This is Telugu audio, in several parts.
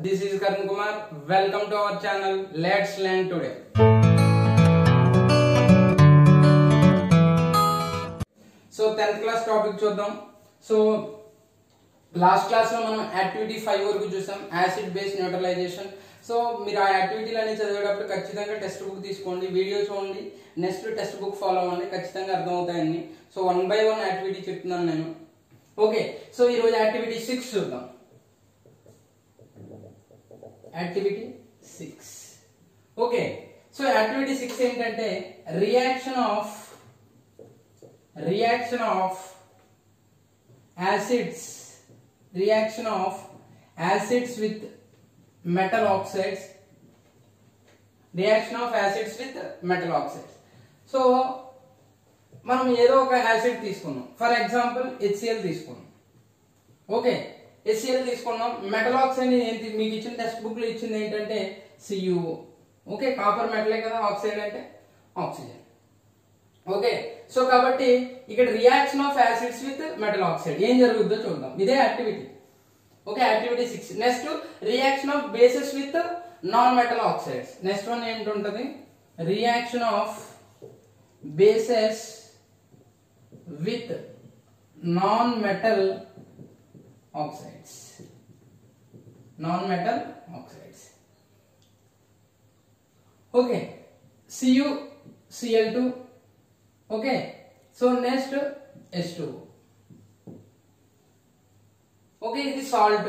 this is Karun Kumar. Welcome to our channel. Let's learn today. So 10th class topic చూద్దాం. So లాస్ట్ క్లాస్ లో మనం యాక్టివిటీ 5 వరకు చూసాం, యాసిడ్ బేస్ న్యూట్రలైజేషన్. సో మీరు ఆ యాక్టివిటీలన్నీ చదివేటప్పుడు ఖచ్చితంగా టెక్స్ట్ బుక్ తీసుకోండి, వీడియో చూడండి, నెక్స్ట్ టెక్స్ట్ బుక్ ఫాలో అవ్వండి, ఖచ్చితంగా అర్థమవుతాయన్ని. సో 1 by 1 యాక్టివిటీ చెప్తున్నాను నేను. ఓకే, సో ఈరోజు యాక్టివిటీ 6 చూద్దాం. యాక్టివిటీ 6. ఓకే, సో యాక్టివిటీ 6 ఏంటంటే reaction of acids with metal oxides. So మనం ఏదో ఒక యాసిడ్ తీసుకున్నాం, ఫర్ ఎగ్జాంపుల్ HCl తీసుకున్నాం. ఓకే, HCl తీసుకున్నాం. మెటల్ ఆక్సైడ్ మీకు ఇచ్చిన టెక్స్ట్ బుక్ లో ఇచ్చింది ఏంటంటే CuO. ఓకే, కాపర్ మెటలే కదా, ఆక్సైడ్ అంటే ఆక్సిజన్. ఓకే, సో కాబట్టి ఇక్కడ reaction of acids with metal oxide ఏం జరుగుతుందో చూద్దాం. ఇదే activity. Okay, activity 6. Next reaction of bases with non metal oxides. Next one ఏంటుంటది, reaction of bases with non metal oxides. Okay, CuCl2. Okay, so next H2O. Okay, ఇది సాల్ట్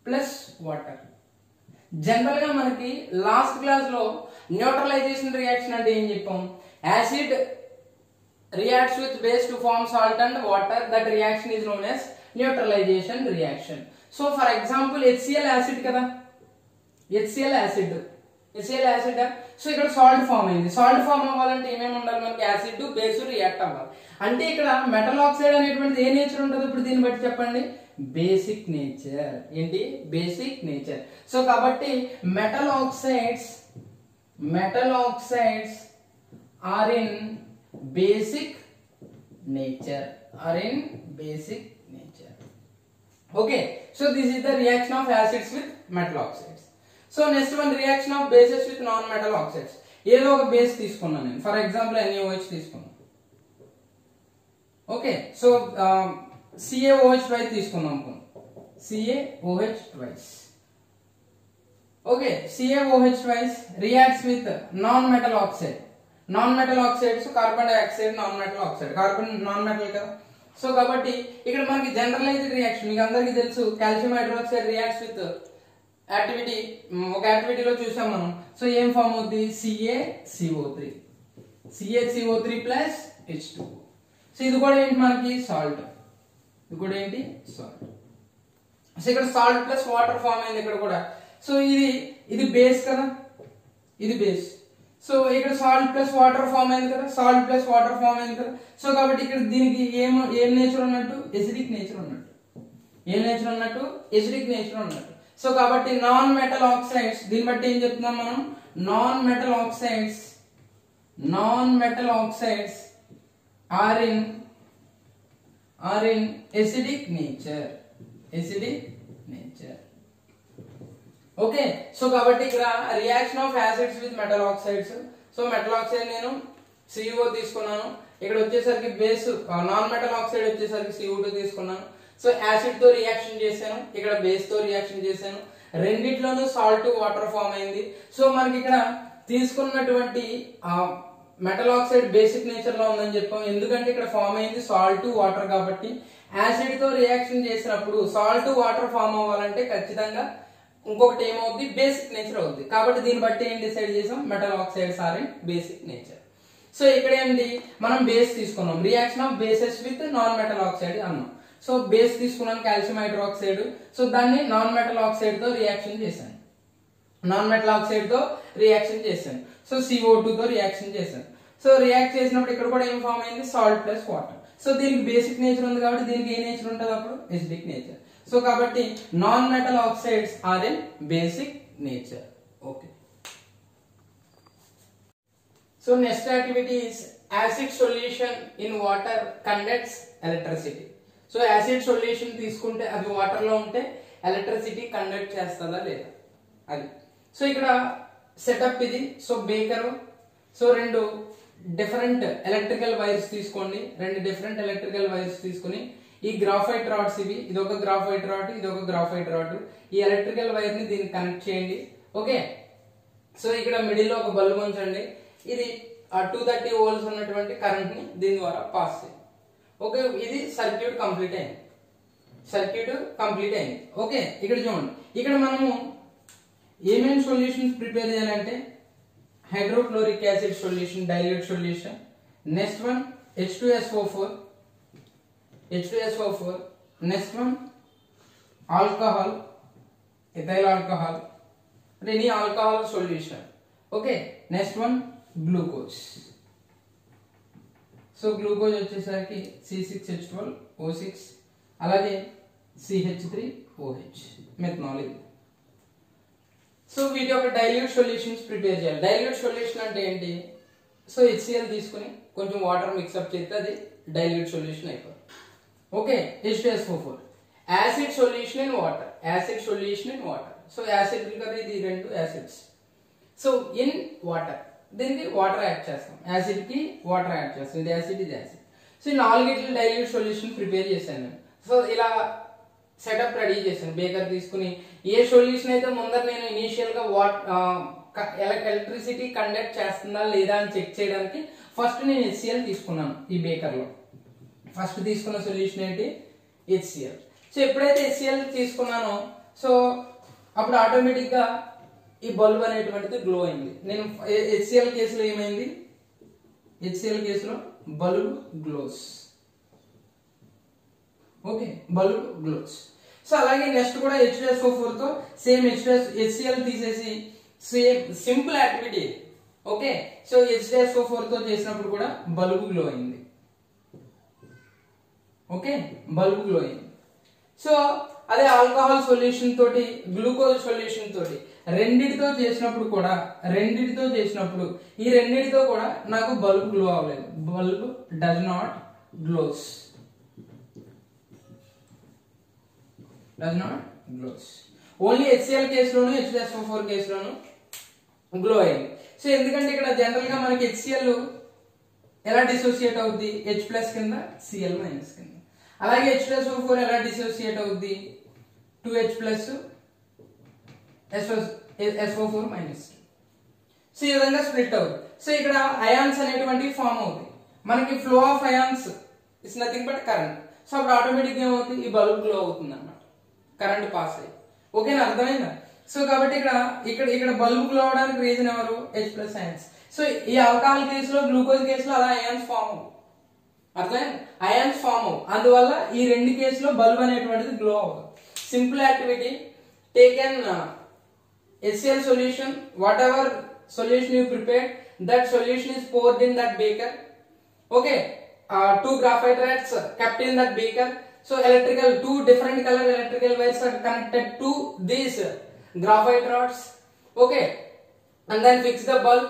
ప్లస్ వాటర్. జనరల్ గా మనకి లాస్ట్ క్లాస్ లో న్యూట్రలైజేషన్ రియాక్షన్ అంటే ఏం చెప్పాం, acid reacts with base to form salt and water. That reaction is known as neutralisation reaction. So for example HCl acid కదా, HCl యాసిడ్. సో ఇక్కడ సాల్ట్ ఫామ్ అయింది. సాల్ట్ ఫామ్ అవ్వాలంటే ఏమేమి ఉండాలి మనకి, యాసిడ్ బేస్ రియాక్ట్ అవ్వాలి. అంటే ఇక్కడ మెటల్ ఆక్సైడ్ అనేటువంటిది ఏ నేచర్ ఉంటుంది ఇప్పుడు దీన్ని బట్టి చెప్పండి, బేసిక్ నేచర్. ఏంటి, బేసిక్ నేచర్. సో కాబట్టి metal oxides are in basic nature. Okay, so this is the reaction of acids with metal oxides. So next one reaction of bases with non metal oxides. ఏదో ఒక బేస్ తీసుకున్నాను నేను, ఫర్ ఎగ్జాంపుల్ NaOH తీసుకున్నాను. ఓకే, సో CaOH తీసుకున్నాం, CaOH. Okay, CaOH reacts with non metal oxides. Carbon dioxide non metal oxide, carbon non metal కదా. సో కాబట్టి ఇక్కడ మనకి జనరలైజ్డ్ రియాక్షన్ మీకు అందరికీ తెలుసు, కాల్షియం హైడ్రాక్సైడ్ రియాక్ట్స్ విత్ ఒక యాక్టివిటీలో చూసాం మనం. సో ఏం ఫామ్ అవుతుంది, CaCO3 ప్లస్ H2O. సో ఇది కూడా ఏంటి మనకి సాల్ట్. సో ఇక్కడ సాల్ట్ ప్లస్ వాటర్ ఫామ్ అయింది ఇక్కడ కూడా. సో ఇది బేస్ కదా, ఇది బేస్. సో ఇక్కడ సాల్ట్ ప్లస్ వాటర్ ఫామ్ అయింది కదా, సో కాబట్టి ఇక్కడ దీనికి ఏం నేచర్ ఉన్నట్టు, ఎసిడిక్ నేచర్ ఉన్నట్టు. సో కాబట్టి నాన్ మెటల్ ఆక్సైడ్స్, దీన్ని బట్టి ఏం చెప్తున్నాం మనం, non metal oxides are in acidic nature. Okay, so కాబట్టి ఇక్కడ reaction of acids with metal oxides. So metal oxide నేను CuO తీసుకున్నాను, ఇక్కడ వచ్చేసరికి బేస్ నాన్ మెటల్ ఆక్సైడ్ వచ్చేసరికి CuO2 తీసుకున్నాను. సో యాసిడ్ తో రియాక్షన్ చేశాను, ఇక్కడ బేస్ తో రియాక్షన్ చేశాను, రెండిట్లోనూ సాల్ట్ వాటర్ ఫామ్ అయింది. సో మనకి ఇక్కడ తీసుకున్నటువంటి మెటల్ ఆక్సైడ్ బేసిక్ నేచర్ లో ఉందని చెప్పాం, ఎందుకంటే ఇక్కడ ఫామ్ అయింది సాల్ట్ వాటర్ కాబట్టి. యాసిడ్ తో రియాక్షన్ చేసినప్పుడు సాల్ట్ వాటర్ ఫామ్ అవ్వాలంటే ఖచ్చితంగా ఇంకొకటి ఏమవుద్ది, బేసిక్ నేచర్ అవుద్ది. కాబట్టి దీన్ని బట్టి ఏం డిసైడ్ చేసాం, metal oxides are in basic nature. So ఇక్కడ ఏంటి, మనం బేస్ తీసుకున్నాం, reaction of bases with non metal oxide అన్నాం. సో బేస్ తీసుకున్నాను కాల్షియం హైడ్రాక్సైడ్. సో దాన్ని నాన్ మెటల్ ఆక్సైడ్ తో రియాక్షన్ చేశాను, సో CO2 తో రియాక్షన్ చేశాను. సో రియాక్ట్ చేసినప్పుడు ఇక్కడ కూడా ఏం ఫామ్ అయింది, సాల్ట్ ప్లస్ వాటర్. సో దీనికి బేసిక్ నేచర్ ఉంది కాబట్టి దీనికి ఏ నేచర్ ఉంటుంది అప్పుడు, ఎసిడిక్ నేచర్. సో కాబట్టి non metal oxides are in basic nature. Okay, so next activity is acid solution in water conducts electricity. So acid solution తీసుకుంటే అది వాటర్ లో ఉంటే ఎలక్ట్రిసిటీ కండక్ట్ చేస్తుందా లేదా అది. సో ఇక్కడ సెటప్ ఇది. సో బేకర్, సో రెండు డిఫరెంట్ ఎలక్ట్రికల్ వైర్స్ తీసుకోండి, రెండు డిఫరెంట్ ఎలక్ట్రికల్ వైర్స్ తీసుకుని ఈ గ్రాఫైట్ రాడ్స్ ఇవి, ఇది ఒక గ్రాఫైట్ రాడ్, ఇది ఒక గ్రాఫైట్ రాడ్, ఈ ఎలక్ట్రికల్ వైర్ ని దీనికి కనెక్ట్ చేయండి. ఓకే, సో ఇక్కడ మిడిల్ లో ఒక బల్బ్ ఉంచండి, ఇది 230 వోల్ట్స్ ఉన్నటువంటి కరెంట్ ని దీని ద్వారా పాస్ చేయండి. ఓకే, ఇది సర్క్యూట్ కంప్లీట్ అయింది, సర్క్యూట్ కంప్లీట్ అయింది. ఓకే, ఇక్కడ చూడండి, ఇక్కడ మనము ఏమేమి సొల్యూషన్స్ ప్రిపేర్ చేయాలంటే hydrochloric acid solution, dilute solution, next one H2SO4, next one alcohol, ethyl alcohol, any alcohol solution. Okay, next one glucose. So glucose వచ్చేసరికి C6H12O6, అలాగే CH3OH, మెథనాల్. సో వీటి యొక్క డైల్యూట్ సొల్యూషన్స్ ప్రిపేర్ చేయాలి. డైల్యూట్ సొల్యూషన్ అంటే ఏంటి? సో HCl తీసుకుని కొంచెం వాటర్ మిక్స్అప్ చేస్తే అది డైల్యూట్ సొల్యూషన్ అయిపోతుంది. Okay, H2SO4 acid solution in water, acid solution in water. So acid కదా, ఇది రెండు యాసిడ్స్. సో ఇన్ వాటర్, దీనికి వాటర్ యాడ్ చేస్తాం, యాసిడ్ కి వాటర్ యాడ్ చేస్తాం, ఇది యాసిడ్, ఇది యాసిడ్. సో ఈ నాలుగిట్ల డైల్యూట్ సొల్యూషన్ ప్రిపేర్ చేశాను నేను. సో ఇలా సెటప్ రెడీ చేశాను. బేకర్ తీసుకుని ఏ సొల్యూషన్ అయితే ముందర నేను ఇనీషియల్ గా ఎలక్ట్రిసిటీ కండక్ట్ చేస్తుందా లేదా అని చెక్ చేయడానికి ఫస్ట్ నేను HCl తీసుకున్నాను. ఈ బేకర్ లో ఫస్ట్ తీసుకున్న సొల్యూషన్ ఏంటి? HCl. సో ఎప్పుడైతే HCl తీసుకున్నానో సో అప్పుడు ఆటోమేటిక్ గా ఈ బల్బ్ అనేటువంటిది గ్లో అయింది. నేను HCl కేసులో ఏమైంది? HCl కేసులో bulb glows. Okay, bulb glows. So అలాగే నెక్స్ట్ కూడా H2SO4 తో సేమ్ HCl తీసేసి same simple activity. Okay, so H2SO4 తో చేసినప్పుడు కూడా బల్బ్ గ్లో అయింది. ఓకే, బల్బ్ గ్లో అయింది. సో అదే ఆల్కహాల్ సొల్యూషన్ తోటి, గ్లూకోజ్ సొల్యూషన్ తోటి రెండిటితో చేసినప్పుడు ఈ రెండిటితో కూడా నాకు బల్బ్ గ్లో అవ్వలేదు. Bulb does not glows, only HCl కేసులోను H2SO4 కేసులోను గ్లో అయింది. సో ఎందుకంటే ఇక్కడ జనరల్ గా మనకి HCl ఎలా డిసోసియేట్ అవుద్ది? H ప్లస్ కింద, Cl మైనస్ కింద. అలాగే H2SO4 ఎలా డిసోసియేట్ అవుద్ది? 2H plus SO4 minus. So ఈ విధంగా స్ప్లిట్ అవుతుంది. సో ఇక్కడ అయాన్స్ అనేటువంటి ఫామ్ అవుతాయి. మనకి flow of ions is nothing but current. So అప్పుడు ఆటోమేటిక్ ఏమవుతుంది? ఈ బల్బ్ గ్లో అవుతుంది అన్నమాట, కరెంట్ పాస్ అయ్యి. ఓకేనా, అర్థమైందా? సో కాబట్టి ఇక్కడ బల్బ్ గ్లో అవడానికి రీజన్ ఎవరు? H plus ions. సో ఈ ఆల్కహాల్ కేసులో, గ్లూకోజ్ కేసులో అలా అయాన్స్ ఫామ్ అవ్వు, అర్థమైంది? అయాన్స్ ఫామ్ అవ్వు. అందువల్ల ఈ రెండు కేసులో బల్బ్ అనేటువంటిది గ్లో అవ్వదు. Simple activity, take an HCl solution, whatever solution you prepared, that solution is poured in that beaker. Okay, 2 graphite rods kept in that beaker. So two different color electrical wires are connected to these graphite rods. Okay, and then fix the bulb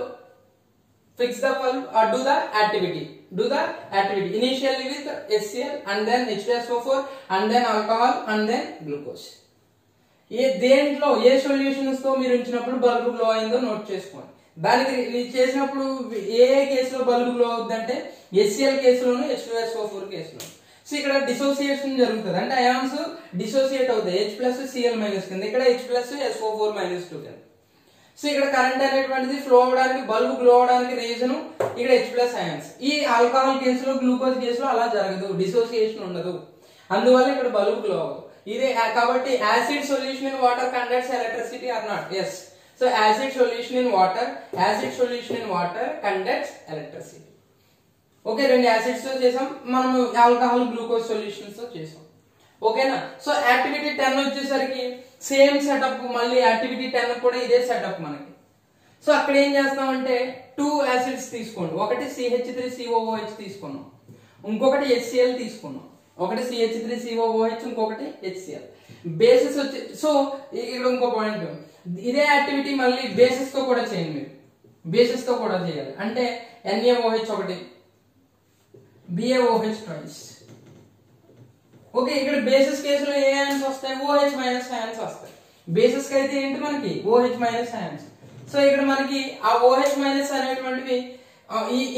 or do the activity. Initially with HCl and then H2SO4 and then alcohol and then glucose. దేంట్లో ఏ సొల్యూషన్స్ తో మీరు ఉంచినప్పుడు బల్బ్ గ్లో అయిందో నోట్ చేసుకోండి. దానికి చేసినప్పుడు ఏ కేసులో బల్బ్ గ్లో అవుతుందంటే HCl కేసులోను H2SO4 కేసులో. సో ఇక్కడ డిసోసియేషన్ జరుగుతుంది, అంటే అయాన్స్ డిసోసియేట్ అవుతాయి H ప్లస్ Cl మైనస్ కింద, ఇక్కడ H ప్లస్ SO4 మైనస్ 2 కింద. సో ఇక్కడ కరెంట్ అనేటువంటిది ఫ్లో అవడానికి, బల్బ్ గ్లో అవడానికి రీజన్ ఇక్కడ H ప్లస్ అయాన్స్. ఈ ఆల్కహాల్ కేసులో, గ్లూకోజ్ కేసులో అలా జరగదు, డిసోసియేషన్ ఉండదు, అందువల్ల ఇక్కడ బల్బ్ గ్లో అవ్వదు. ఇదే కాబట్టి acid solution in water conducts electricity or not? Yes. So acid solution in water conducts electricity. Okay, రెండు యాసిడ్స్ తో చేసాం మనం, ఆల్కహాల్, గ్లూకోజ్ సొల్యూషన్స్ తో చేసాం. ఓకేనా? సో యాక్టివిటీ 10 వచ్చేసరికి సేమ్ సెటప్, మళ్ళీ యాక్టివిటీ 10 కూడా ఇదే సెటప్ మనకి. సో అక్కడ ఏం చేస్తామంటే 2 యాసిడ్స్ తీసుకోండి, ఒకటి CH3COOH తీసుకున్నాం, ఇంకొకటి HCl తీసుకున్నాం, ఒకటి CH3COOH, ఇంకొకటి HCl. బేసిస్ వచ్చి, సో ఇక్కడ ఇంకో పాయింట్, ఇదే యాక్టివిటీ మళ్ళీ బేసిస్ తో కూడా చేయండి. మీరు బేసిస్ తో కూడా చేయాలి, అంటే NaOH ఒకటి, BaOH ట్వైస్, ఓకే, ఇక్కడ బేసిస్ కేసులో ఏ ఐన్స్ వస్తాయి? OH మైనస్ ఐన్స్ వస్తాయి. బేసిస్ కి అయితే ఏంటి మనకి OH మైనస్ ఐన్స్. సో ఇక్కడ మనకి ఆ OH మైనస్ అనేటువంటివి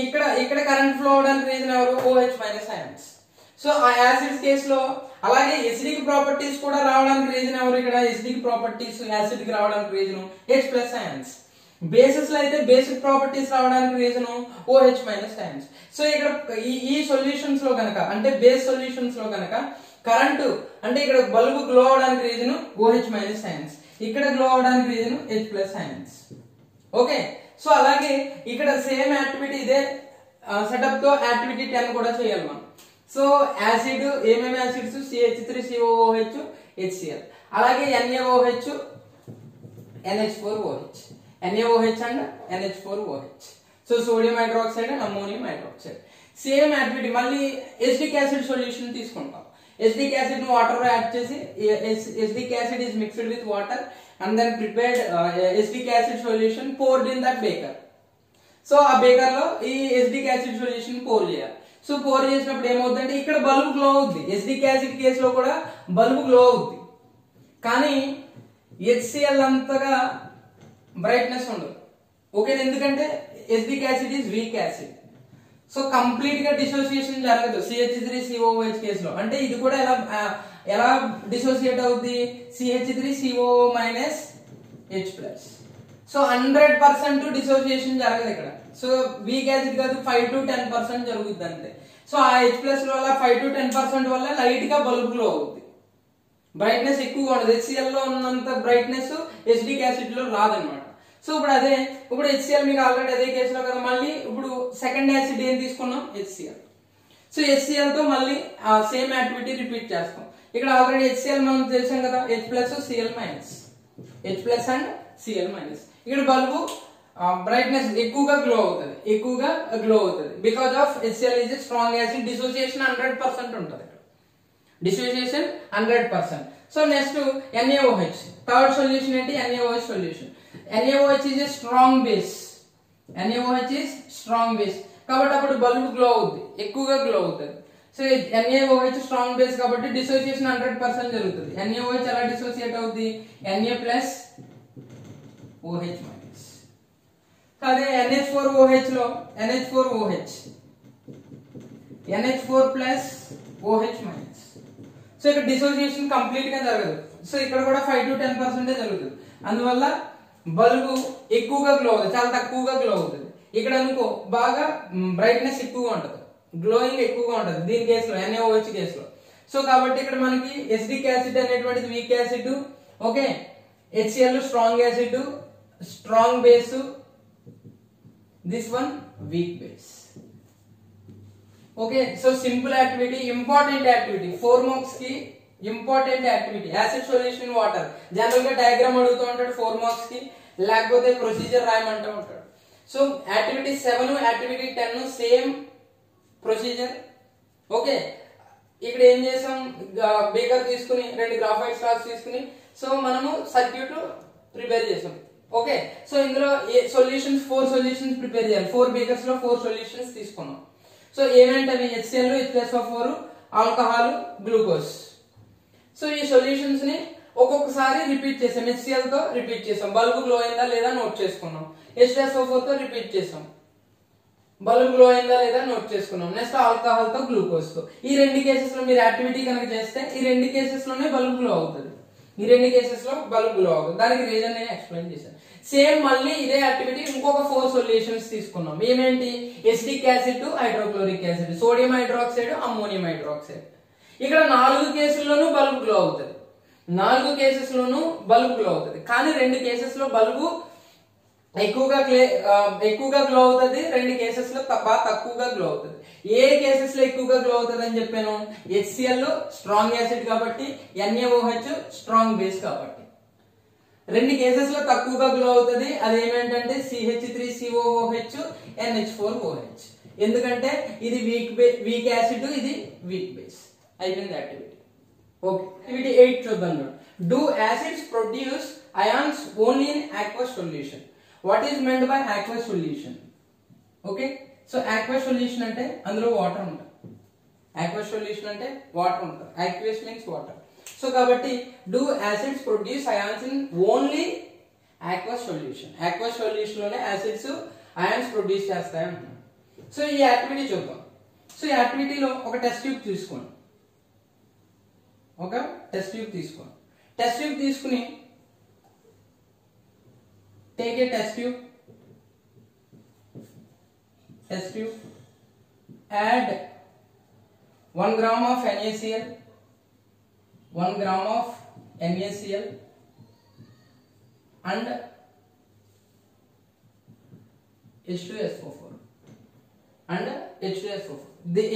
ఇక్కడ ఇక్కడ కరెంట్ ఫ్లో అవడానికి రీజన్ ఎవరు? OH minus ions. సో ఆ యాసిడ్స్ కేసులో అలాగే ఎసిడిక్ ప్రాపర్టీస్ కూడా రావడానికి రీజన్ ఎవరు? ఇక్కడ ఎసిడిక్ ప్రాపర్టీస్ యాసిడ్ కి రావడానికి రీజన్ H+ ఐన్స్. బేసిస్ లో అయితే బేసిక్ ప్రాపర్టీస్ రావడానికి reason OH minus ions. So ఇక్కడ ఈ సొల్యూషన్స్ లో కనుక అంటే బేస్ సొల్యూషన్స్ లో కనుక కరెంటు అంటే ఇక్కడ బల్బు గ్లో అవడానికి రీజన్ OH మైనస్ ఐన్స్, ఇక్కడ గ్లో అవడానికి రీజన్ H+ ఐన్స్. ఓకే, సో అలాగే ఇక్కడ సేమ్ యాక్టివిటీ ఇదే సెటప్ తో యాక్టివిటీ 10 కూడా చేయాలి మనం. సో యాసిడ్ ఏమేమి యాసిడ్స్? CH3COOH HCl, అలాగే NaOH NH4OH, NaOH and NH4OH. So sodium hydroxide and ammonium hydroxide. Same activity మళ్ళీ ఎసిటిక్ యాసిడ్ సొల్యూషన్ తీసుకుంటాం. ఎసిటిక్ యాసిడ్ ను వాటర్ లో యాడ్ చేసి acetic acid is mixed with water and then prepared acetic acid solution poured in that beaker. So ఆ బేకర్ లో ఈ ఎసిటిక్ యాసిడ్ సొల్యూషన్ పోర్ చేయాలి. సో పోర్ చేసినప్పుడు ఏమవుతుందంటే ఇక్కడ బల్బ్ గ్లో అవుద్ది. ఎసిటిక్ యాసిడ్ కేసులో కూడా బల్బ్ గ్లో అవుద్ది, కానీ HCl అంతగా బ్రైట్నెస్ ఉండదు. ఓకే, ఎందుకంటే acetic acid is weak acid. So complete గా డిసోసియేషన్ జరగదు CH3COOH కేసులో. అంటే ఇది కూడా ఎలా డిసోసియేట్ అవుద్ది? CH3COO minus H+. So 100% dissociation జరగదు ఇక్కడ. సో వీక్ యాసిడ్ కాదు, 5 to 10% జరుగుద్ది అంతే. సో ఆ H+ వల్ల 5 to 10% వల్ల లైట్ గా బల్బ్ గ్లో అవుద్ది. బ్రైట్నెస్ ఎక్కువగా ఉండదు. HCl లో ఉన్నంత బ్రైట్నెస్ ఎసిటిక్ యాసిడ్ లో రాదనమాట. సో ఇప్పుడు HCl మీకు ఆల్రెడీ అదే కేసులో కదా, మళ్ళీ ఇప్పుడు సెకండ్ యాసిడ్ ఏం తీసుకున్నాం? HCl. సో HCl తో మళ్ళీ సేమ్ యాక్టివిటీ రిపీట్ చేస్తాం. ఇక్కడ ఆల్రెడీ HCl మనం తెలిసాం కదా, H+ Cl minus, H+ and Cl minus. ఇక్కడ బల్బు బ్రైట్నెస్ ఎక్కువగా గ్లో అవుతుంది because of HCl is strong acid. Dissociation 100% ఉంటుంది. Dissociation 100%. So next NaOH, third solution ఏంటి? NaOH solution. NaOH is a strong base. NaOH is strong base. కాబట్టి అప్పుడు బల్బ్ గ్లో అవుద్ది, ఎక్కువగా గ్లో అవుతుంది. సో NaOH స్ట్రాంగ్ బేస్ కాబట్టి డిసోసియేషన్ 100% జరుగుతుంది. NaOH ఎలా డిసోసియేట్ అవుద్ది? Na+OH minus. అదే NH4OH లో NH4OH NH4+OH మైనస్. సో ఇక్కడ డిసోసియేషన్ కంప్లీట్ గా జరగదు. సో ఇక్కడ కూడా 5 to 10% జరుగుతుంది. అందువల్ల బల్బు ఎక్కువగా గ్లో అవుతుంది, చాలా తక్కువగా గ్లో అవుతుంది. ఇక్కడ అనుకో బాగా బ్రైట్నెస్ ఎక్కువగా ఉంటుంది, గ్లోయింగ్ ఎక్కువగా ఉంటుంది దీని కేసులో, NaOH కేసులో. సో కాబట్టి ఇక్కడ మనకి ఎసిటిక్ యాసిడ్ అనేటువంటిది weak acid. Okay, HCl strong acid, strong base, this one weak base. Okay, so simple activity, important activity 4 marks కి important activity. Acid solution in water. General గా డయాగ్రామ్ అడుగుతూ ఉంటాడు 4 మార్క్స్ కి, లేకపోతే ప్రొసీజర్ రాయమంటూ ఉంటాడు. So activity 7 activity 10 same procedure. Okay, ఇక్కడ ఏం చేసాం? బేకర్ తీసుకుని 2 గ్రాఫైట్ స్టార్స్ తీసుకుని సో మనము సర్క్యూట్ ప్రిపేర్ చేసాం. ఓకే, సో ఇందులో సొల్యూషన్స్ 4 సొల్యూషన్స్ ప్రిపేర్ చేయాలి. 4 బేకర్స్ లో 4 సొల్యూషన్స్ తీసుకున్నాం. సో ఏమేంటవి? HCl, H+O4, alcohol, glucose. So ఈ సొల్యూషన్స్ ని ఒక్కొక్కసారి రిపీట్ చేసాం. HCl తో రిపీట్ చేసాం, బల్బు గ్లో అయిందా లేదా నోట్ చేసుకున్నాం. H+O4 తో రిపీట్ చేసాం, బల్బు గ్లో అయిందా లేదా నోట్ చేసుకున్నాం. నెక్స్ట్ ఆల్కహాల్ తో, గ్లూకోజ్ తో. ఈ 2 కేసెస్ లో మీరు యాక్టివిటీ కనుక చేస్తే ఈ 2 కేసెస్ లోనే బల్బు గ్లో అవుతుంది. ఈ 2 కేసెస్ లో బల్బ్ గ్లో అవుతుంది. దానికి రీజన్ నేను ఎక్స్ప్లెయిన్ చేశాను. సేమ్ మళ్ళీ ఇదే యాక్టివిటీ ఇంకొక 4 సొల్యూషన్స్ తీసుకున్నాం. ఏమేంటి? Acetic acid, hydrochloric acid, sodium hydroxide, ammonium hydroxide. ఇక్కడ 4 కేసుల్లోనూ బల్బ్ గ్లో అవుతుంది. 4 కేసెస్ లోనూ బల్బ్ గ్లో అవుతుంది. కానీ 2 కేసెస్ లో బల్బు ఎక్కువగా గ్లో అవుతుంది, 2 కేసెస్ లో బాగా తక్కువగా గ్లో అవుతుంది. ఏ కేసెస్ లో ఎక్కువగా గ్లో అవుతుంది అని చెప్పాను? HCl స్ట్రాంగ్ యాసిడ్ కాబట్టి, NaOH స్ట్రాంగ్ బేస్ కాబట్టి. 2 కేసెస్ లో తక్కువగా గ్లో అవుతుంది. అదేమేంటంటే CH3COOH, NH4OH. ఎందుకంటే ఇది వీక్ యాసిడ్, ఇది వీక్ బేస్. అయిపోయింది యాక్టివిటీ. ఓకే, యాక్టివిటీ 8 చూద్దాం. Do acids produce ions only in aqueous solution? What is meant by aqueous solution? Okay, so aqueous solution అంటే అందులో వాటర్ ఉంటుంది. aqueous solution అంటే వాటర్ ఉంటుంది, aqueous means water. సో కాబట్టి do acids produce ions in only aqueous solution? aqueous solution లోనే acids ions ప్రొడ్యూస్ చేస్తాయి అంటున్నాం. సో ఈ యాక్టివిటీ చూద్దాం. సో ఈ యాక్టివిటీలో ఒక టెస్ట్ ట్యూబ్ తీసుకోండి, ఒక టెస్ట్ ట్యూబ్ తీసుకోండి. టెస్ట్ ట్యూబ్ తీసుకుని take a test tube, add 1 gram of NaCl, 1 gram of NaCl and H2SO4 and H2SO4.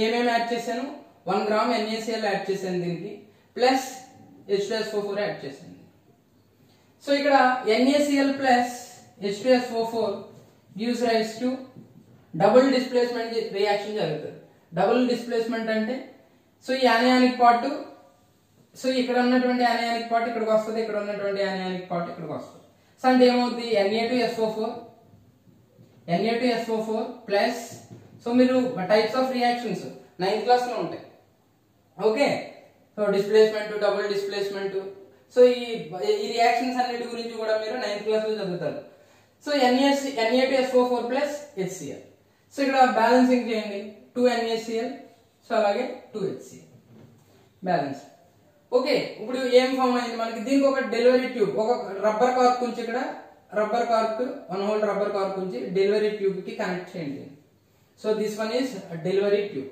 ఏమేమి యాడ్ చేశాను? 1 gram NaCl యాడ్ చేశాను దీనికి, ప్లస్ H2SO4 యాడ్ చేశాను. సో ఇక్కడ NaCl plus H2SO4 gives rise to double displacement reaction జరుగుతుంది. డబుల్ డిస్ప్లేస్మెంట్ అంటే సో ఈ అనియానిక్ పార్ట్, సో ఇక్కడ ఉన్నటువంటి అనియానిక్ పార్ట్ ఇక్కడికి వస్తుంది, ఇక్కడ ఉన్నటువంటి అనియానిక్ పార్ట్ ఇక్కడికి వస్తుంది. సో అంటే ఏమవుతుంది? Na2SO4 ప్లస్, సో మీరు types of reactions 9th class లో ఉంటాయి. Okay, so displacement, double displacement, so ఈ రియాక్షన్స్ అన్నిటి గురించి కూడా మీరు 9th క్లాస్ లో చదువుతారు. So Na2SO4 plus HCl. So ఇక్కడ బ్యాలెన్సింగ్ చేయండి, 2 NaCl, సో అలాగే 2 HCl బ్యాలెన్స్. ఓకే, ఇప్పుడు ఏం ఫామ్ అయింది మనకి? దీనికి ఒక డెలివరీ ట్యూబ్, ఒక రబ్బర్ కార్క్ ఉంచి, ఇక్కడ rubber cork 1 whole rubber cork ఉంచి డెలివరీ ట్యూబ్ కి కనెక్ట్ చేయండి. So this one is delivery tube.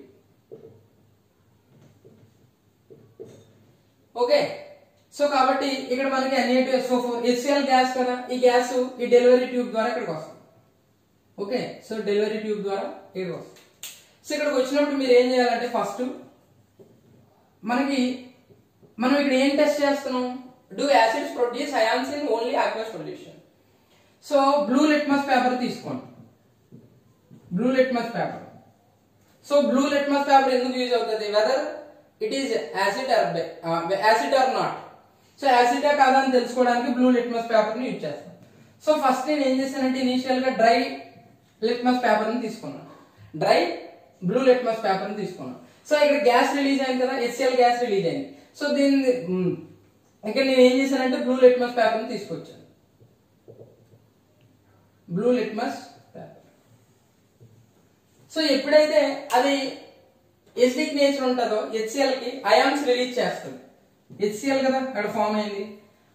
Okay, so కాబట్టి ఇక్కడ మనకి Na2SO4 HCl గ్యాస్ కదా, ఈ గ్యాస్ ఈ డెలివరీ ట్యూబ్ ద్వారా ఇక్కడికి వస్తుంది. ఓకే, సో డెలివరీ ట్యూబ్ ద్వారా ఇక్కడికి వస్తుంది. సో ఇక్కడికి వచ్చినప్పుడు మీరు ఏం చేయాలంటే ఫస్ట్ మనం ఇక్కడ ఏం టెస్ట్ చేస్తున్నాం? Do acids produce ions in only aqueous solution. So blue litmus paper తీసుకోండి, blue litmus paper. So blue litmus paper ఎందుకు యూజ్ అవుతుంది? Whether it is acid or not. So acid కాదా అని తెలుసుకోవడానికి బ్లూ లిట్మస్ పేపర్ ని యూజ్ చేస్తాం. సో ఫస్ట్ నేను ఏం చేశానంటే ఇనిషియల్ గా డ్రై లిట్మస్ పేపర్ ని తీసుకున్నాను, డ్రై బ్లూ లిట్మస్ పేపర్ ని తీసుకున్నాను. సో ఇక్కడ గ్యాస్ రిలీజ్ అయింది కదా, HCl గ్యాస్ రిలీజ్ అయింది. సో దీన్ని ఇక్కడ నేను ఏం చేశానంటే బ్లూ లిట్మస్ పేపర్ ని తీసుకొచ్చాను, బ్లూ లిట్మస్ పేపర్. సో ఎప్పుడైతే అది ఎసిడిక్ నేచర్ ఉంటుందో HCl కి అయాన్స్ రిలీజ్ చేస్తుంది. HCl కదా అక్కడ ఫామ్ అయింది,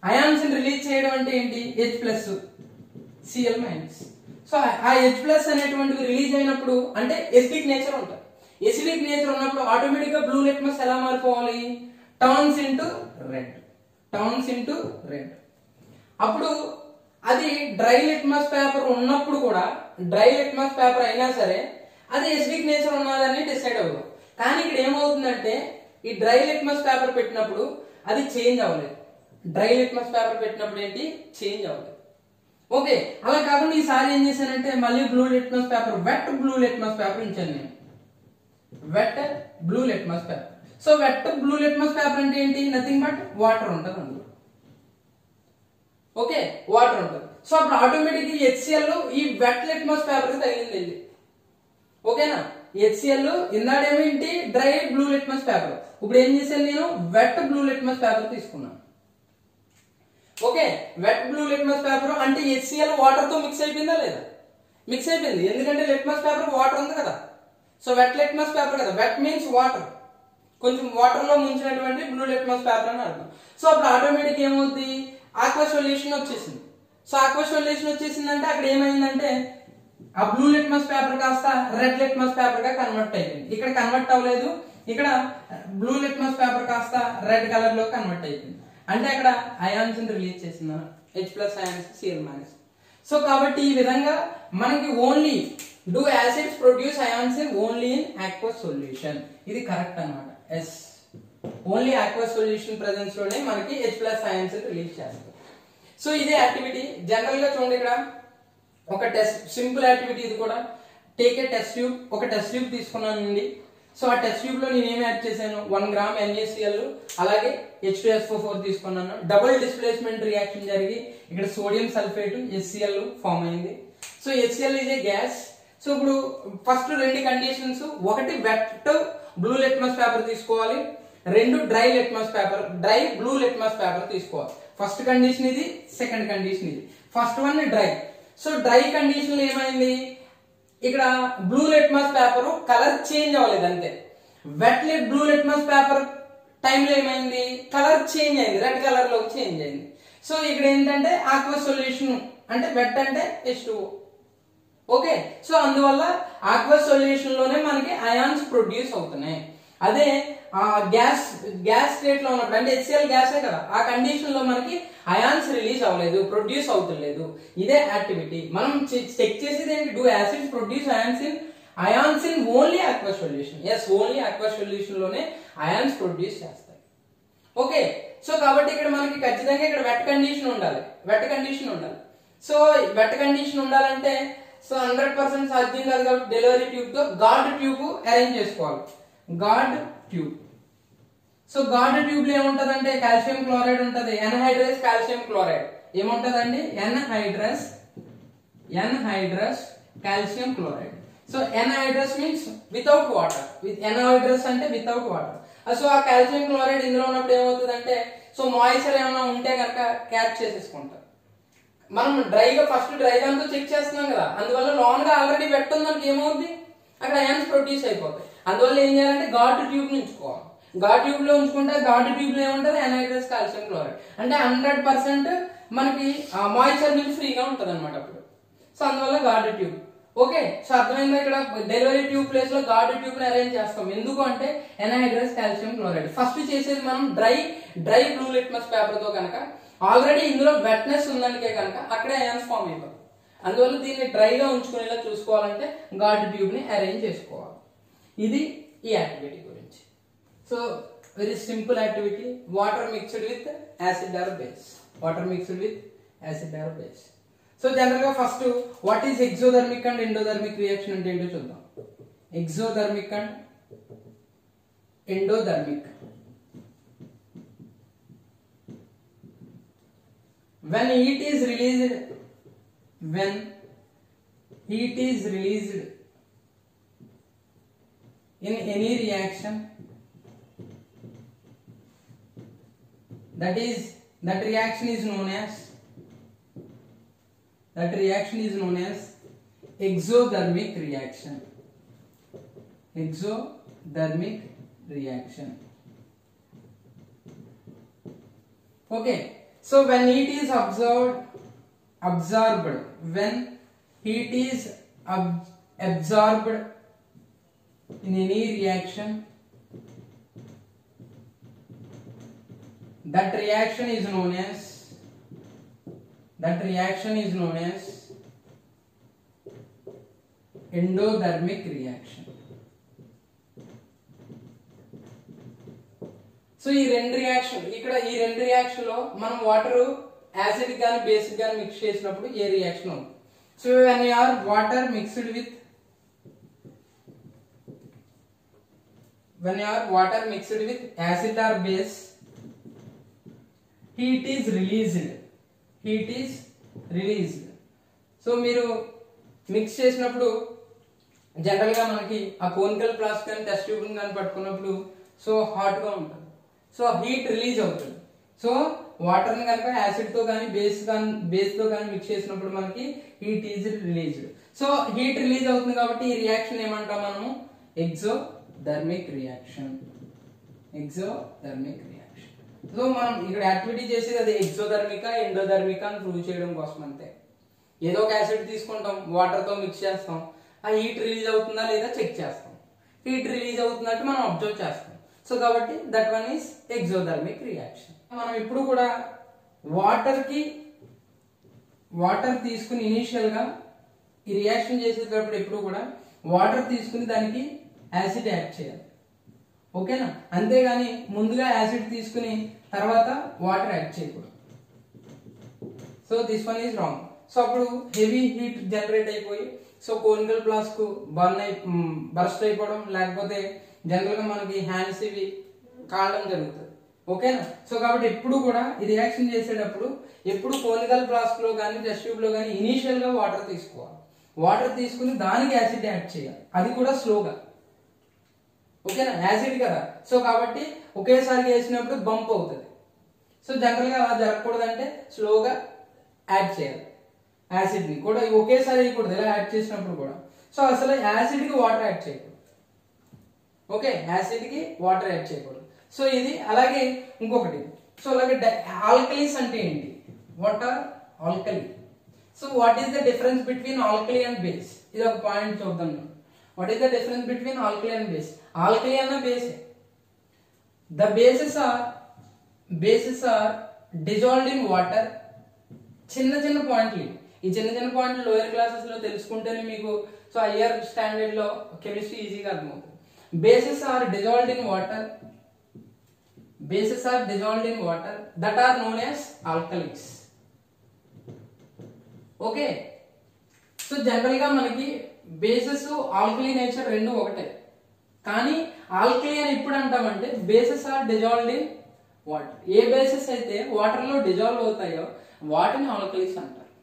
అయాన్స్ రిలీజ్ చేయడం అంటే ఏంటి? H plus Cl minus. So ఆ H ప్లస్ అనేటువంటివి రిలీజ్ అయినప్పుడు అంటే ఎసిడిక్ నేచర్ ఉంటుంది. ఎసిడిక్ నేచర్ ఉన్నప్పుడు ఆటోమేటిక్ గా బ్లూ లిట్మస్ ఎలా మారిపోవాలి? Turns into red. అప్పుడు అది డ్రై లిట్మస్ పేపర్ ఉన్నప్పుడు కూడా, డ్రై లిట్మస్ పేపర్ అయినా సరే అది ఎసిడిక్ నేచర్ ఉన్నదని డిసైడ్ అవ్వదు. కానీ ఇక్కడ ఏమవుతుందంటే ఈ డ్రై లిట్మస్ పేపర్ పెట్టినప్పుడు అది చేంజ్ అవ్వలేదు. డ్రై లిట్మస్ పేపర్ పెట్టినప్పుడు ఏంటి? చేంజ్ అవ్వలేదు. ఓకే, అలా కాకుండా ఈసారి ఏం చేశానంటే మళ్ళీ blue litmus paper, wet blue litmus paper ఇచ్చాను నేను, wet blue litmus paper. So wet blue litmus paper అంటే ఏంటి? నథింగ్ బట్ వాటర్ ఉంటుంది అందులో. ఓకే, వాటర్ ఉంటుంది. సో అప్పుడు ఆటోమేటిక్ HCl ఈ వెట్ లిట్మస్ పేపర్ కి తగిలింది. ఓకేనా? HCl ఇందాడేమో ఏంటి? Dry blue litmus paper. ఇప్పుడు ఏం చేశాను నేను? వెట్ బ్లూ లిట్మస్ పేపర్ తీసుకున్నాను. Okay, wet blue litmus paper అంటే HCl వాటర్ తో మిక్స్ అయిపోయిందా లేదా? మిక్స్ అయిపోయింది, ఎందుకంటే లిట్మస్ పేపర్ వాటర్ ఉంది కదా. సో వెట్ లిట్మస్ పేపర్ కదా, వెట్ మీన్స్ వాటర్, కొంచెం వాటర్ లో ముంచినటువంటి బ్లూ లిట్మస్ పేపర్ అని అర్థం. సో అప్పుడు ఆటోమేటిక్ ఏమవుతుంది? aqueous సొల్యూషన్ వచ్చేసింది. సో aqueous సొల్యూషన్ వచ్చేసిందంటే అక్కడ ఏమైందంటే ఆ బ్లూ లిట్మస్ పేపర్ కాస్త రెడ్ లిట్మస్ పేపర్ గా కన్వర్ట్ అయిపోయింది. ఇక్కడ కన్వర్ట్ అవ్వలేదు, ఇక్కడ బ్లూ లిట్మస్ పేపర్ కాస్త రెడ్ కలర్ లో కన్వర్ట్ అయిపోయింది. అంటే అక్కడ అయాన్స్ రిలీజ్ చేసింది, H plus ions, Cl minus. So కాబట్టి ఈ విధంగా మనకి only do acids produce ions only in aqueous solution. ఇది కరెక్ట్ అన్నమాట. Yes, only aqueous solution presence లోనే మనకి H ప్లస్ అయాన్స్ రిలీజ్ చేస్తుంది. సో ఇదే యాక్టివిటీ. జనరల్ గా చూడండి, ఇక్కడ ఒక టెస్ట్, సింపుల్ యాక్టివిటీ ఇది కూడా. టేక్ ఏ టెస్ట్ ట్యూబ్, ఒక టెస్ట్ ట్యూబ్ తీసుకున్నానండి. సో ఆ టెస్ట్ ట్యూబ్ లో నేను ఏమి యాడ్ చేశాను? 1 gram NaCl అలాగే H2SO4 తీసుకున్నాను. డబుల్ డిస్ప్లేస్మెంట్ రియాక్షన్ జరిగి ఇక్కడ సోడియం సల్ఫేట్ HCl ఫామ్ అయింది. So HCl is a gas. So ఇప్పుడు ఫస్ట్ రెండు కండిషన్స్, ఒకటి వెట్ బ్లూ లిట్మస్ పేపర్ తీసుకోవాలి, 2 dry litmus paper, dry blue litmus paper తీసుకోవాలి. ఫస్ట్ కండిషన్ ఇది, సెకండ్ కండిషన్ ఇది. First one dry. So dry condition ఏమైంది, ఇక్కడ blue litmus paper colour change అవ్వలేదు అంతే. వెట్ బ్లూ లిట్మస్ పేపర్ టైంలో ఏమైంది, కలర్ చేంజ్ అయింది, రెడ్ కలర్ లోకి చేంజ్ అయింది. సో ఇక్కడ ఏంటంటే ఆక్వస్ సొల్యూషన్ అంటే వెట్ అంటే H2O. ఓకే, సో అందువల్ల ఆక్వస్ సొల్యూషన్ లోనే మనకి అయాన్స్ ప్రొడ్యూస్ అవుతున్నాయి. అదే గ్యాస్ స్టేట్ లో ఉన్నప్పుడు అంటే HCl గ్యాసే కదా, ఆ కండిషన్ లో మనకి అయాన్స్ రిలీజ్ అవ్వలేదు, ప్రొడ్యూస్ అవుతలేదు. ఇదే యాక్టివిటీ. మనం చెక్ చేసేది ఏంటి, do acids produce ions in only aqueous solution. Yes, only aqueous solution లోనే అయాన్స్ ప్రొడ్యూస్ చేస్తాయి. ఓకే, సో కాబట్టి ఇక్కడ మనకి ఖచ్చితంగా ఇక్కడ వెట్ కండిషన్ ఉండాలి, వెట్ కండిషన్ ఉండాలి. సో వెట్ కండిషన్ ఉండాలంటే సో 100% సాధ్యం కాదు కాబట్టి డెలివరీ ట్యూబ్ తో గార్డ్ ట్యూబ్ అరేంజ్ చేసుకోవాలి. Guard tube. So guard tube లో ఏముంటదంటే కాల్షియం క్లోరైడ్ ఉంటది, ఎన్హైడ్రస్ కాల్షియం క్లోరైడ్. ఏముంటదండి, anhydrous calcium chloride. So anhydrous means without water, anhydrous అంటే వితౌట్ వాటర్. సో ఆ కాల్షియం క్లోరైడ్ ఇందులో ఉన్నప్పుడు ఏమవుతుందంటే సో మాయిశ్చర్ ఏమైనా ఉంటే కనుక క్యాచ్ చేసేసుకుంటారు. మనం డ్రైగా ఫస్ట్ డ్రై దాంతో చెక్ చేస్తున్నాం కదా, అందువల్ల లాంగ్ గా ఆల్రెడీ వెట్ ఉందానికి ఏమవుతుంది, అక్కడ అయాన్స్ ప్రొడ్యూస్ అయిపోతాయి. అందువల్ల ఏం చేయాలంటే గార్డ్ ట్యూబ్ ని ఉంచుకోవాలి. గార్డ్ ట్యూబ్ లో ఉంచుకుంటే గార్డ్ ట్యూబ్ లో ఏముంటది, ఎన్హైడ్రస్ కాల్షియం క్లోరైడ్ అంటే 100% మనకి మాయిశ్చర్ నుంచి ఫ్రీగా ఉంటది అనమాట అప్పుడు. సో అందువల్ల గార్డ్ ట్యూబ్. ఓకే, సో అర్థమైందా, ఇక్కడ డెలివరీ ట్యూబ్ ప్లేస్ లో గార్డ్ ట్యూబ్ ని అరేంజ్ చేస్తాం. ఎందుకు అంటే ఎన్హైడ్రస్ కాల్షియం క్లోరైడ్. ఫస్ట్ చేసేది మనం డ్రై బ్లూ లిట్మస్ పేపర్ తో కనుక ఆల్రెడీ ఇందులో వెట్నెస్ ఉందనికే కనుక అక్కడే అయాన్స్ ఫామ్ అయిపోతుంది. అందువల్ల దీన్ని డ్రైగా ఉంచుకునేలా చూసుకోవాలంటే గార్డ్ ట్యూబ్ ని అరేంజ్ చేసుకోవాలి. ఇది ఈ యాక్టివిటీ గురించి. So very simple activity, water mixed with acid or base. Water mixed with acid or base. So general గా first what is exothermic and endothermic reaction అంటే ఏంటో చూద్దాం. Exothermic and endothermic. When heat is released in any reaction, that reaction is known as exothermic reaction. Exothermic reaction. Okay, so when heat is absorbed, when heat is absorbed in any reaction, that reaction is known as endothermic reaction. So ఈ రెండు రియాక్షన్ లో మనం వాటర్ యాసిడ్ గాని బేసిక్ గాని మిక్స్ చేసినప్పుడు ఏ రియాక్షన్ ఉంది. So when you are water mixed with acid or base, heat is released. So మీరు మిక్స్ చేసినప్పుడు జనరల్ గా మనకి ఆ కోనికల్ ఫ్లాస్క్ కానీ టెస్ట్ ట్యూబ్ కానీ పట్టుకున్నప్పుడు సో హాట్ గా ఉంటుంది. సో హీట్ రిలీజ్ అవుతుంది. సో వాటర్ ని కనుక యాసిడ్ తో కానీ బేస్ తో కానీ మిక్స్ చేసినప్పుడు మనకి heat is released. So heat release అవుతుంది కాబట్టి ఈ రియాక్షన్ ఏమంటాం మనము, ఎగ్జోథర్మిక్ రియాక్షన్. సో మనం ఇక్కడ యాక్టివిటీ చేసేది అది ఎగ్జోథర్మికా ఎండోథర్మికా అని ప్రూవ్ చేయడం కోసం అంతే. ఏదో ఒక యాసిడ్ తీసుకుంటాం, వాటర్ తో మిక్స్ చేస్తాం, ఆ హీట్ రిలీజ్ అవుతుందా లేదా చెక్ చేస్తాం. హీట్ రిలీజ్ అవుతున్నట్టు మనం అబ్జర్వ్ చేస్తాం. సో కాబట్టి that one is exothermic reaction. మనం ఇప్పుడు కూడా వాటర్ తీసుకుని ఇనీషియల్ గా ఈ రియాక్షన్ చేసేటప్పుడు ఎప్పుడు కూడా వాటర్ తీసుకుని దానికి యాసిడ్ యాడ్ చేయాలి. ఓకేనా, అంతేగాని ముందుగా యాసిడ్ తీసుకుని తర్వాత వాటర్ యాడ్ చేయకూడదు. So this one is wrong. So అప్పుడు హెవీ హీట్ జనరేట్ అయిపోయి సో కోనికల్ ఫ్లాస్క్ బర్స్ట్ అయిపోవడం, లేకపోతే జనరల్ గా మనకి హ్యాండ్స్ ఇవి కాలడం జరుగుతుంది. ఓకేనా, సో కాబట్టి ఎప్పుడు కూడా ఈ రియాక్షన్ చేసేటప్పుడు ఎప్పుడు కోనికల్ ఫ్లాస్క్ లో కానీ టెస్ట్ ట్యూబ్ లో కానీ ఇనీషియల్ గా వాటర్ తీసుకోవాలి. వాటర్ తీసుకుని దానికి యాసిడ్ యాడ్ చేయాలి, అది కూడా స్లోగా. ఓకేనా, యాసిడ్ కదా. సో కాబట్టి ఒకేసారి వేసినప్పుడు బంప్ అవుతుంది. సో జనరల్ గా అలా జరగకూడదంటే స్లోగా యాడ్ చేయాలి. యాసిడ్ ని కూడా ఒకేసారి వేయకూడదు ఇలా యాడ్ చేసినప్పుడు కూడా. సో అసలు యాసిడ్ కి వాటర్ యాడ్ చేయకూడదు. ఓకే, యాసిడ్ కి వాటర్ యాడ్ చేయకూడదు. సో ఇది అలాగే ఇంకొకటి. సో అలాగే ఆల్కలీస్ అంటే ఏంటి? What are alkali? So what is the difference between alkali and base? ఇది ఒక పాయింట్ చూద్దాం. What is the difference between alkali and base? Alkali అన్న బేసే. The bases are dissolved in water. చిన్న చిన్న పాయింట్లు, ఈ చిన్న చిన్న పాయింట్లు లోయర్ క్లాసెస్ లో తెలుసుకుంటేనే మీకు సో హయ్యర్ స్టాండర్డ్ లో కెమిస్ట్రీ ఈజీగా అర్థమవుతుంది. bases are dissolved in water. Bases are dissolved in water that are known as alkalis. Okay, so general గా మనకి బేసెస్ ఆల్కలీ నేచర్ రెండు ఒకటే. కానీ ఆల్కలీ అని ఎప్పుడు అంటామంటే bases are dissolved in water. ఏ బేసెస్ అయితే వాటర్ లో డిజాల్వ్ అవుతాయో వాటిని ఆల్కలీస్ అంటారు.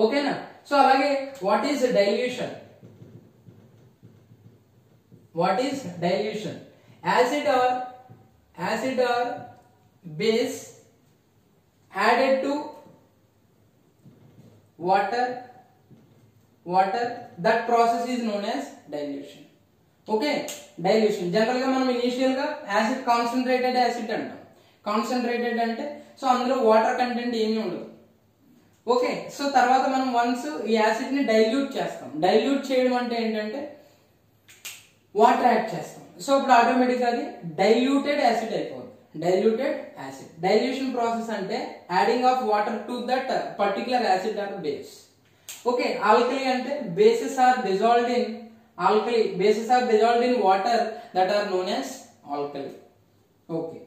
ఓకేనా. సో అలాగే what is dilution? What is dilution? Acid or base added to water, that process is known as dilution. Okay, dilution. General గా మనం ఇనిషియల్ గా యాసిడ్ కాన్సన్ట్రేటెడ్ యాసిడ్ అంటాం. కాన్సన్ట్రేటెడ్ అంటే సో అందులో వాటర్ కంటెంట్ ఏమీ ఉండదు. ఓకే, సో తర్వాత మనం వన్స్ ఈ యాసిడ్ ని డైల్యూట్ చేస్తాం. డైల్యూట్ చేయడం అంటే ఏంటంటే వాటర్ యాడ్ చేస్తాం. సో ఇప్పుడు ఆటోమేటిక్ అది డైల్యూటెడ్ యాసిడ్ అయిపోతుంది. Diluted acid. డైల్యూషన్ ప్రాసెస్ అంటే adding of water to that particular acid or base. Okay, alkali అంటే bases are dissolved in water that are known as alkali. Okay.